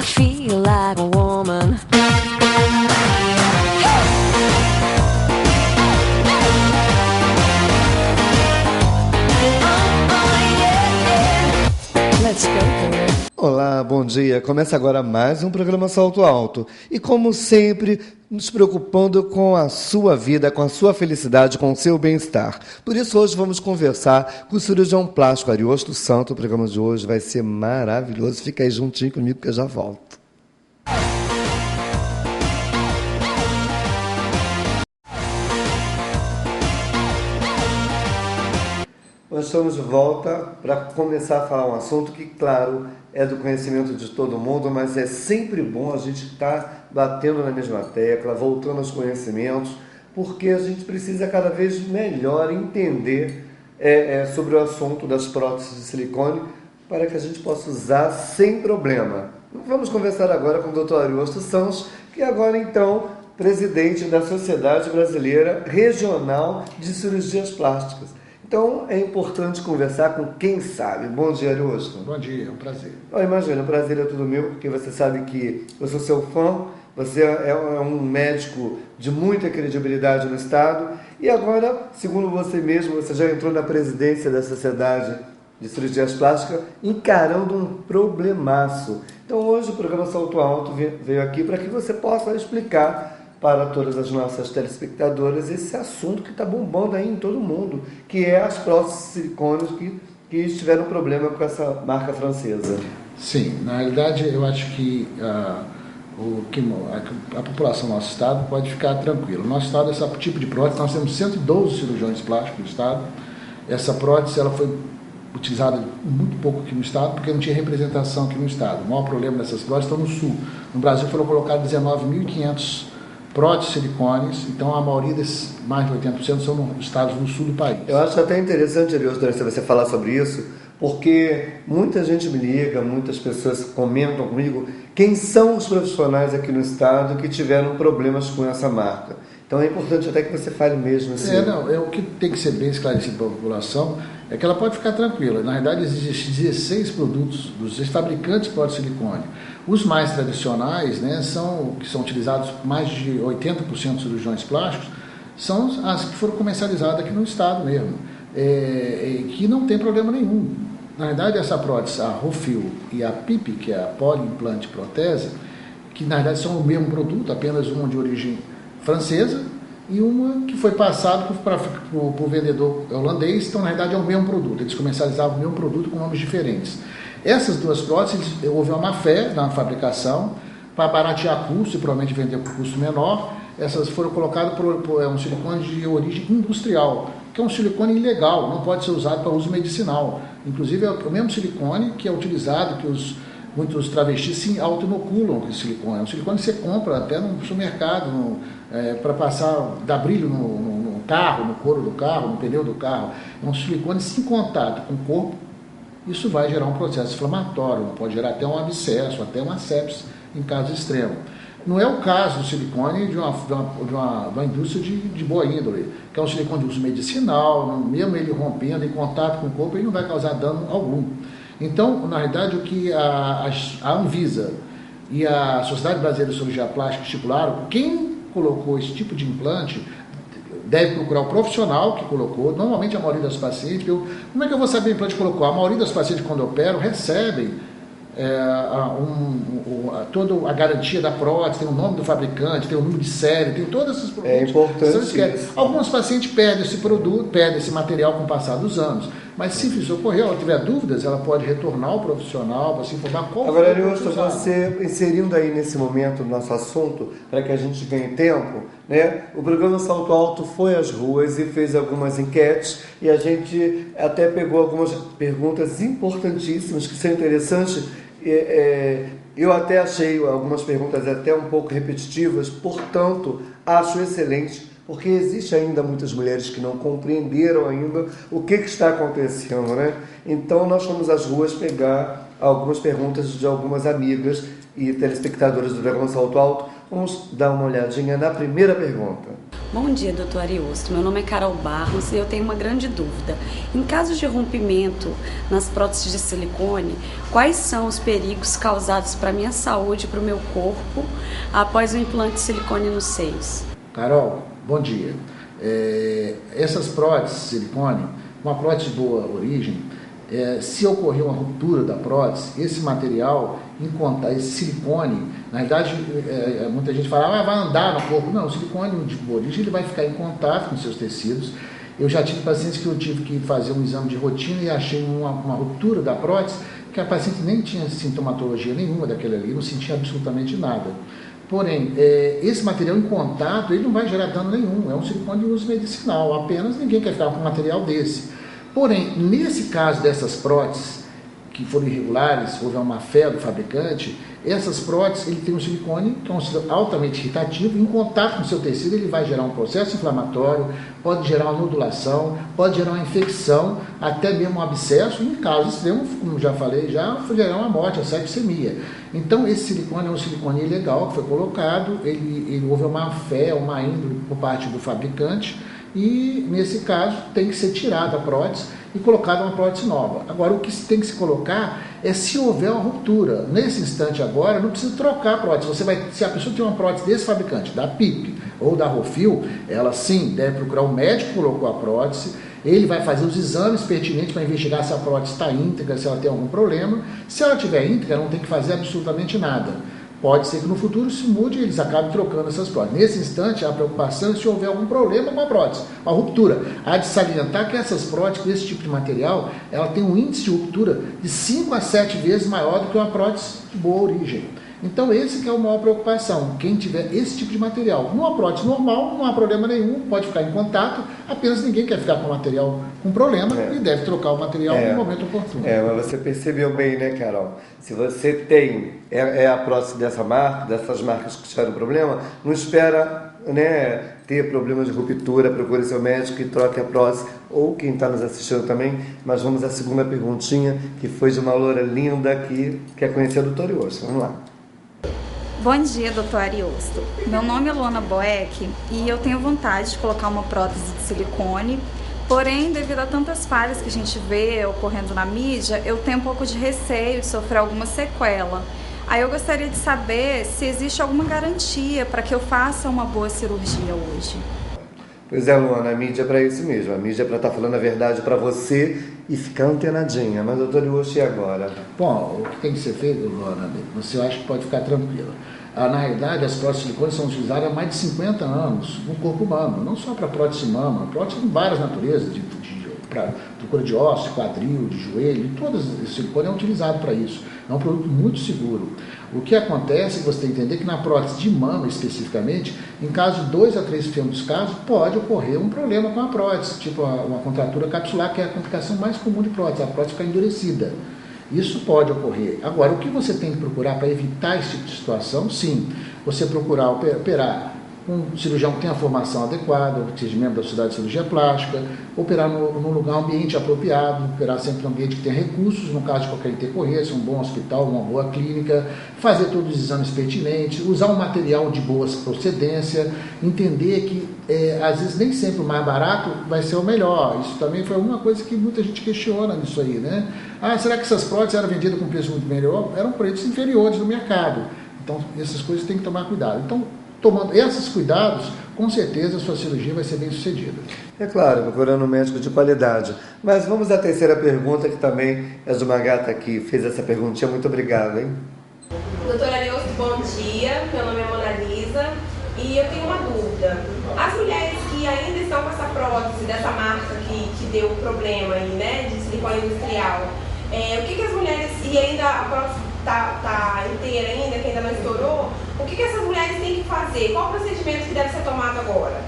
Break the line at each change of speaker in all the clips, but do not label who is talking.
feel like a woman. Let's go, girl.
Olá, bom dia. Começa agora mais um programa Salto Alto. E como sempre, nos preocupando com a sua vida, com a sua felicidade, com o seu bem-estar. Por isso, hoje vamos conversar com o cirurgião plástico Ariosto Santos. O programa de hoje vai ser maravilhoso. Fica aí juntinho comigo que eu já volto. Nós estamos de volta para começar a falar um assunto que, claro, é do conhecimento de todo mundo, mas é sempre bom a gente estar batendo na mesma tecla, voltando aos conhecimentos, porque a gente precisa cada vez melhor entender sobre o assunto das próteses de silicone para que a gente possa usar sem problema. Vamos conversar agora com o Dr. Ariosto Santos, que é agora, então, presidente da Sociedade Brasileira Regional de Cirurgias Plásticas. Então, é importante conversar com quem sabe. Bom dia, Ariosto.
Bom dia, é um prazer.
Imagina, o prazer é tudo meu, porque você sabe que eu sou seu fã, você é um médico de muita credibilidade no Estado, e agora, segundo você mesmo, você já entrou na presidência da Sociedade de Cirurgias Plásticas, encarando um problemaço. Então, hoje o programa Salto Alto veio aqui para que você possa explicar para todas as nossas telespectadoras esse assunto que está bombando aí em todo mundo, que é as próteses de silicone que tiveram problema com essa marca francesa.
Sim, na realidade eu acho que a população do nosso estado pode ficar tranquila. No nosso estado, esse tipo de prótese, nós temos 112 cirurgiões plásticos no estado. Essa prótese ela foi utilizada muito pouco aqui no estado, porque não tinha representação aqui no estado. O maior problema dessas próteses estão no sul. No Brasil foram colocados 19.500 próteses silicones, então a maioria desses, mais de 80%, são nos estados do sul do país.
Eu acho até interessante, Ariosto, você falar sobre isso, porque muita gente me liga, muitas pessoas comentam comigo quem são os profissionais aqui no estado que tiveram problemas com essa marca. Então é importante até que você fale mesmo assim.
O que tem que ser bem esclarecido para a população é que ela pode ficar tranquila. Na verdade, existem 16 produtos dos fabricantes de prótese de silicone. Os mais tradicionais, que são utilizados por mais de 80% dos cirurgiões plásticos, são as que foram comercializadas aqui no estado mesmo, que não tem problema nenhum. Na verdade, essa prótese, a Rofil e a PIP, que é a Poliimplante Protese, que na verdade são o mesmo produto, apenas uma de origem francesa e uma que foi passada para o vendedor holandês, então na verdade é o mesmo produto, eles comercializavam o mesmo produto com nomes diferentes. Essas duas próteses, houve uma má-fé na fabricação, para baratear custo e provavelmente vender por custo menor. Essas foram colocadas por um silicone de origem industrial, que é um silicone ilegal, não pode ser usado para uso medicinal. Inclusive é o mesmo silicone que é utilizado, que muitos travestis se auto-inoculam com esse silicone. É um silicone que você compra até no supermercado, para passar, dar brilho no carro, no couro do carro, no pneu do carro. É um silicone sem contato com o corpo. Isso vai gerar um processo inflamatório, pode gerar até um abscesso, até uma sepse em caso extremo. Não é o caso do silicone de uma indústria de boa índole, que é um silicone de uso medicinal, mesmo ele rompendo em contato com o corpo, ele não vai causar dano algum. Então, na realidade, o que a Anvisa e a Sociedade Brasileira de Cirurgia Plástica estipularam, quem colocou esse tipo de implante deve procurar o profissional que colocou. Normalmente a maioria das pacientes, como é que eu vou saber o implante que colocou? A maioria das pacientes, quando operam, recebem toda a garantia da prótese, tem o nome do fabricante, tem o número de série, tem todos esses produtos.
É importante.
Alguns pacientes perdem esse produto, perdem esse material com o passar dos anos. Mas se isso ocorrer, ela tiver dúvidas, ela pode retornar ao profissional para se informar qual
Agora, Ariosto, você inserindo aí nesse momento o nosso assunto, para que a gente ganhe tempo, o programa Salto Alto foi às ruas e fez algumas enquetes, e a gente até pegou algumas perguntas importantíssimas que são interessantes. Eu até achei algumas perguntas até um pouco repetitivas, portanto, acho excelente, porque existe ainda muitas mulheres que não compreenderam ainda o que está acontecendo, Então, nós fomos às ruas pegar algumas perguntas de algumas amigas e telespectadoras do programa Salto Alto. Vamos dar uma olhadinha na primeira pergunta.
Bom dia, doutor Ariosto. Meu nome é Carol Barros e eu tenho uma grande dúvida. Em caso de rompimento nas próteses de silicone, quais são os perigos causados para a minha saúde e para o meu corpo após o implante de silicone nos seios?
Carol, bom dia. Essas próteses de silicone, uma prótese de boa origem, se ocorrer uma ruptura da prótese, esse material, esse silicone, na verdade, muita gente fala, vai andar no corpo. Não, o silicone de boa origem ele vai ficar em contato com seus tecidos. Eu já tive pacientes que eu tive que fazer um exame de rotina e achei uma ruptura da prótese, que a paciente nem tinha sintomatologia nenhuma daquele ali, não sentia absolutamente nada. Porém, esse material em contato, ele não vai gerar dano nenhum, é um silicone de uso medicinal, apenas ninguém quer ficar com um material desse. Porém, nesse caso dessas próteses que foram irregulares, houve uma má-fé do fabricante, essas próteses, ele tem um silicone que é um silicone altamente irritativo, em contato com o seu tecido ele vai gerar um processo inflamatório, pode gerar uma nodulação, pode gerar uma infecção, até mesmo um abscesso, e em caso extremo, como já falei, já gerar uma morte, a septicemia. Então, esse silicone é um silicone ilegal que foi colocado, ele houve uma má-fé, uma índole por parte do fabricante, e nesse caso tem que ser tirada a prótese e colocada uma prótese nova. Agora, o que tem que se colocar é se houver uma ruptura. Nesse instante agora, não precisa trocar a prótese. Se a pessoa tem uma prótese desse fabricante, da PIP ou da Rofil, ela sim deve procurar o médico que colocou a prótese, ele vai fazer os exames pertinentes para investigar se a prótese está íntegra, se ela tem algum problema. Se ela estiver íntegra, não tem que fazer absolutamente nada. Pode ser que no futuro se mude e eles acabem trocando essas próteses. Nesse instante, a preocupação é se houver algum problema com a prótese, uma ruptura. Há de salientar que essas próteses, esse tipo de material, ela tem um índice de ruptura de 5 a 7 vezes maior do que uma prótese de boa origem. Então, esse que é a maior preocupação. Quem tiver esse tipo de material, numa prótese normal, não há problema nenhum, pode ficar em contato, apenas ninguém quer ficar com o material com problema e deve trocar o material no momento oportuno.
Mas você percebeu bem, né, Carol? Se você tem a prótese dessa marca, dessas marcas que tiveram problema, não espera, né, ter problema de ruptura, procure seu médico e troque a prótese, ou quem está nos assistindo também. Mas vamos à segunda perguntinha, que foi de uma loura linda que quer conhecer o Dr. Ariosto. Vamos lá.
Bom dia, doutor Ariosto. Meu nome é Luana Boeck e eu tenho vontade de colocar uma prótese de silicone, porém, devido a tantas falhas que a gente vê ocorrendo na mídia, eu tenho um pouco de receio de sofrer alguma sequela. Aí eu gostaria de saber se existe alguma garantia para que eu faça uma boa cirurgia hoje.
Pois é, Luana, a mídia é para isso mesmo. A mídia é para estar falando a verdade para você e ficar antenadinha. Mas, doutor Ariosto, e agora?
Bom, o que tem que ser feito, Luana, você acha que pode ficar tranquila. Na realidade, as próteses de silicone são utilizadas há mais de 50 anos no corpo humano, não só para prótese de mama, prótese de várias naturezas, para procura de osso, de quadril, de joelho, todas o silicone é utilizado para isso. É um produto muito seguro. O que acontece é que você tem que entender que na prótese de mama, especificamente, em caso de 2 a 3% dos casos, pode ocorrer um problema com a prótese, tipo uma contratura capsular, que é a complicação mais comum de prótese, a prótese ficar endurecida. Isso pode ocorrer. Agora, o que você tem que procurar para evitar esse tipo de situação? Sim, você procurar operar um cirurgião que tenha a formação adequada, que seja membro da Sociedade de Cirurgia Plástica, operar num lugar, ambiente apropriado, operar sempre num ambiente que tenha recursos, no caso de qualquer intercorrência, um bom hospital, uma boa clínica, fazer todos os exames pertinentes, usar um material de boa procedência, entender que, às vezes, nem sempre o mais barato vai ser o melhor. Isso também foi uma coisa que muita gente questiona nisso aí, né? Será que essas próteses eram vendidas com preço muito melhor? Eram preços inferiores no mercado. Então, essas coisas tem que tomar cuidado. Então, tomando esses cuidados, com certeza a sua cirurgia vai ser bem sucedida.
É claro, procurando um médico de qualidade. Mas vamos à terceira pergunta, que também é de uma gata que fez essa perguntinha. Muito obrigado, hein?
Doutor Ariosto, bom dia. Meu nome é Mona Lisa e eu tenho uma dúvida. As mulheres que ainda estão com essa prótese dessa marca que deu problema aí, né, de silicone industrial, o que as mulheres, e ainda a prótese está inteira ainda, que ainda não estourou, o que essas mulheres têm que fazer? Qual o procedimento que deve ser tomado agora?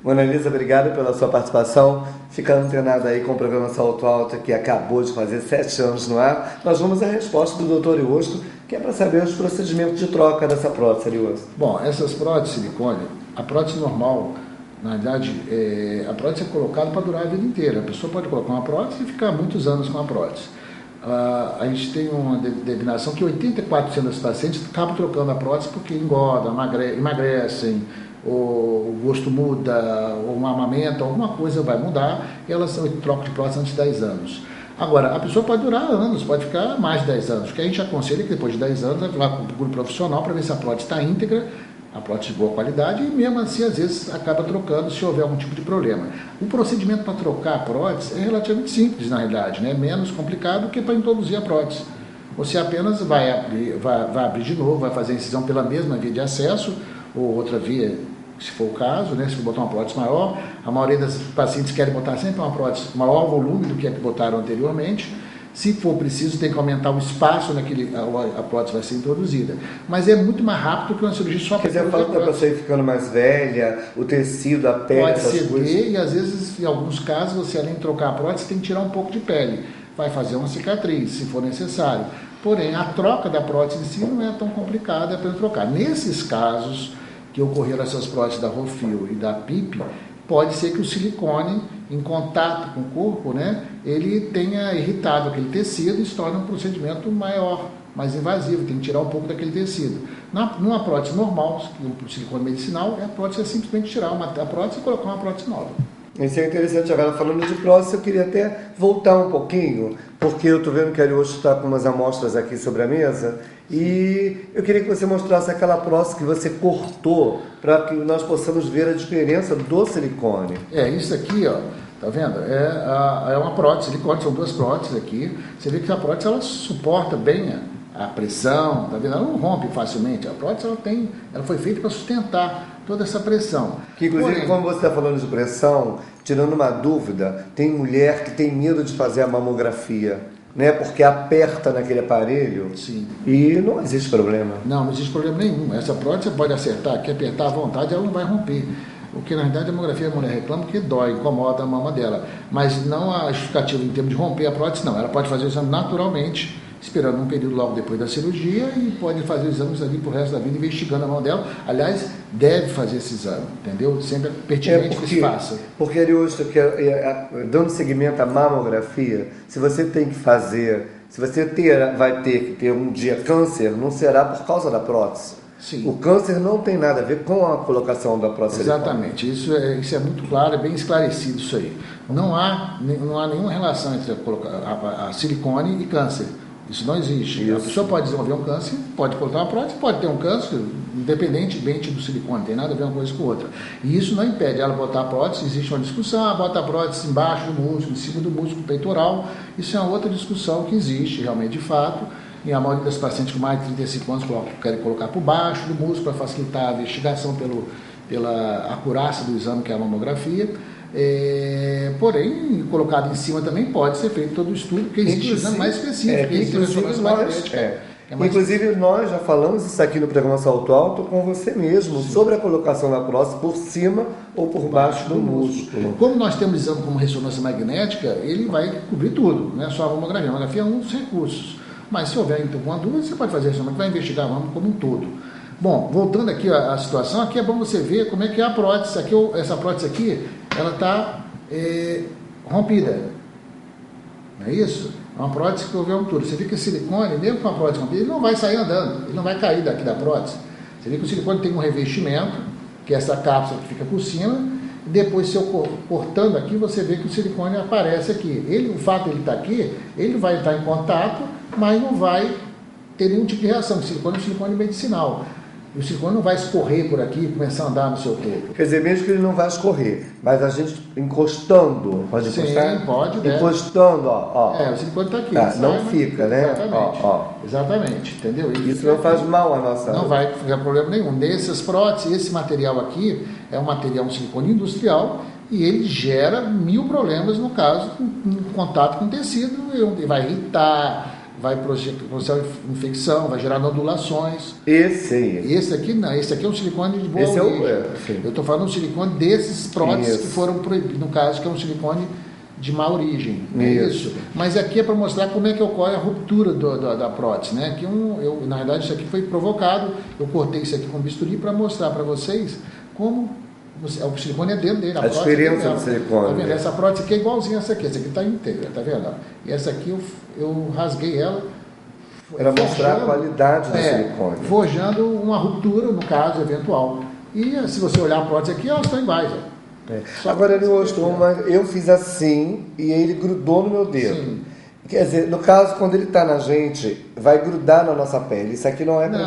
Mona Lisa, obrigado pela sua participação. Fica antenada aí com o programa Salto Alto, que acabou de fazer 7 anos no ar. Nós vamos à resposta do Dr. Ariosto, que é para saber os procedimentos de troca dessa prótese, Ariosto.
Bom, essas próteses de silicone, a prótese normal, na verdade, a prótese é colocada para durar a vida inteira. A pessoa pode colocar uma prótese e ficar muitos anos com a prótese. A gente tem uma designação que 84% dos pacientes acabam trocando a prótese porque engordam, emagrecem, o gosto muda, ou um amamento, alguma coisa vai mudar, e elas trocam de prótese antes de 10 anos. Agora, a pessoa pode durar anos, pode ficar mais de 10 anos, porque a gente aconselha que depois de 10 anos vai para o procuro profissional para ver se a prótese está íntegra, a prótese de boa qualidade, e mesmo assim, às vezes, acaba trocando se houver algum tipo de problema. O procedimento para trocar a prótese é relativamente simples, na realidade, né? Menos complicado do que para introduzir a prótese. Você apenas vai abrir de novo, vai fazer a incisão pela mesma via de acesso, ou outra via, se for o caso, né? Se for botar uma prótese maior, a maioria das pacientes querem botar sempre uma prótese maior volume do que a que botaram anteriormente. Se for preciso, tem que aumentar o espaço naquele a prótese vai ser introduzida. Mas é muito mais rápido que uma cirurgia só para
Quer dizer, fala que a pessoa ir ficando mais velha, o tecido, a pele,
pode
essas
ceder,
coisas.
e às vezes, em alguns casos, você além de trocar a prótese, tem que tirar um pouco de pele. Vai fazer uma cicatriz, se for necessário. Porém, a troca da prótese em si não é tão complicada para trocar. Nesses casos que ocorreram essas próteses da Rofil e da PIP, pode ser que o silicone, em contato com o corpo, né, ele tenha irritado aquele tecido e se torne um procedimento maior, mais invasivo, tem que tirar um pouco daquele tecido. Numa prótese normal, um silicone medicinal, a prótese é simplesmente tirar a prótese e colocar uma prótese nova.
Isso é interessante. Agora, falando de prótese, eu queria até voltar um pouquinho, porque eu estou vendo que a Ariosto está com umas amostras aqui sobre a mesa, e eu queria que você mostrasse aquela prótese que você cortou, para que nós possamos ver a diferença do silicone.
Isso aqui, ó, tá vendo? É uma prótese, silicone, são duas próteses aqui. Você vê que a prótese, ela suporta bem a pressão, tá vendo? Ela não rompe facilmente. A prótese, ela foi feita para sustentar toda essa pressão.
Que, inclusive, como você está falando de pressão, tirando uma dúvida, tem mulher que tem medo de fazer a mamografia, né? Porque aperta naquele aparelho.
Sim.
E não existe problema.
Não existe problema nenhum. Essa prótese você pode acertar, que apertar à vontade, ela não vai romper. Porque, na verdade, a mamografia, a mulher reclama que dói, incomoda a mama dela. Mas não há justificativa em termos de romper a prótese, não. Ela pode fazer o exame naturalmente, esperando um período logo depois da cirurgia, e pode fazer exames ali pro resto da vida, investigando a mão dela. Aliás, deve fazer esse exame, entendeu? Sempre é pertinente que se faça.
Porque, Ariosto, dando seguimento à mamografia, se você tem que fazer, se você vai ter que ter um dia câncer, não será por causa da prótese.
Sim.
O câncer não tem nada a ver com a colocação da prótese.
Exatamente, isso é muito claro, é bem esclarecido isso aí. Não há nenhuma relação entre a silicone e câncer. Isso não existe. Isso. A pessoa pode desenvolver um câncer, pode colocar uma prótese, pode ter um câncer, independentemente do silicone, não tem nada a ver uma coisa com outra. E isso não impede ela botar a prótese, existe uma discussão, bota a prótese embaixo do músculo, em cima do músculo peitoral, isso é uma outra discussão que existe realmente de fato, e a maioria das pacientes com mais de 35 anos querem colocar por baixo do músculo para facilitar a investigação pela acurácia do exame que é a mamografia. Porém, colocado em cima também pode ser feito todo o estudo, porque existe um exame mais específico.
Inclusive, nós já falamos isso aqui no programa Salto Alto com você mesmo, sim, sobre a colocação da prótese por cima ou por baixo do músculo.
Como nós temos exame como ressonância magnética, ele vai cobrir tudo, não é só a mamografia. A mamografia é um dos recursos. Mas se houver então alguma dúvida, você pode fazer isso, mas vai investigar a mama como um todo. Bom, voltando aqui à situação, aqui é bom você ver como é que é a prótese. Essa prótese aqui, ela está rompida. Não é isso? É uma prótese que houve uma ruptura. Você vê que o silicone, mesmo com a prótese rompida, ele não vai sair andando, ele não vai cair daqui da prótese. Você vê que o silicone tem um revestimento, que é essa cápsula que fica por cima, e depois, se eu cortando aqui, você vê que o silicone aparece aqui. O fato de ele estar aqui, ele vai estar em contato, mas não vai ter nenhum tipo de reação. O silicone é um silicone medicinal. E o silicone não vai escorrer por aqui e começar a andar no seu corpo.
Quer dizer, mesmo que ele não vai escorrer, mas a gente encostando, pode encostar?
Sim, pode, deve.
Encostando, ó.
O silicone está aqui.
Não fica, né?
Exatamente. Exatamente, entendeu?
Isso não faz mal à nossa...
Não vai ter problema nenhum. Nessas próteses, esse material aqui é um silicone industrial e ele gera 1000 problemas, no caso, em contato com o tecido, e vai irritar, vai processar infecção, vai gerar nodulações. Esse aqui não, esse aqui é um silicone de boa origem. Eu estou falando um silicone desses próteses que foram proibidos, no caso que é um silicone de má origem. Isso. Mas aqui é para mostrar como é que ocorre a ruptura da prótese, né? Na verdade, isso aqui foi provocado, eu cortei isso aqui com bisturi para mostrar para vocês como o silicone é dentro dele.
A diferença do silicone.
Tá vendo? Essa prótese aqui é igualzinha a essa aqui está íntegra, tá vendo? E essa aqui eu rasguei ela.
Para mostrar a qualidade do silicone.
Forjando uma ruptura, no caso, eventual. E se você olhar a prótese aqui, elas estão iguais. Ó.
Agora, eu fiz assim e ele grudou no meu dedo.
Sim.
Quer dizer, no caso, quando ele está na gente, vai grudar na nossa pele. Isso aqui não é para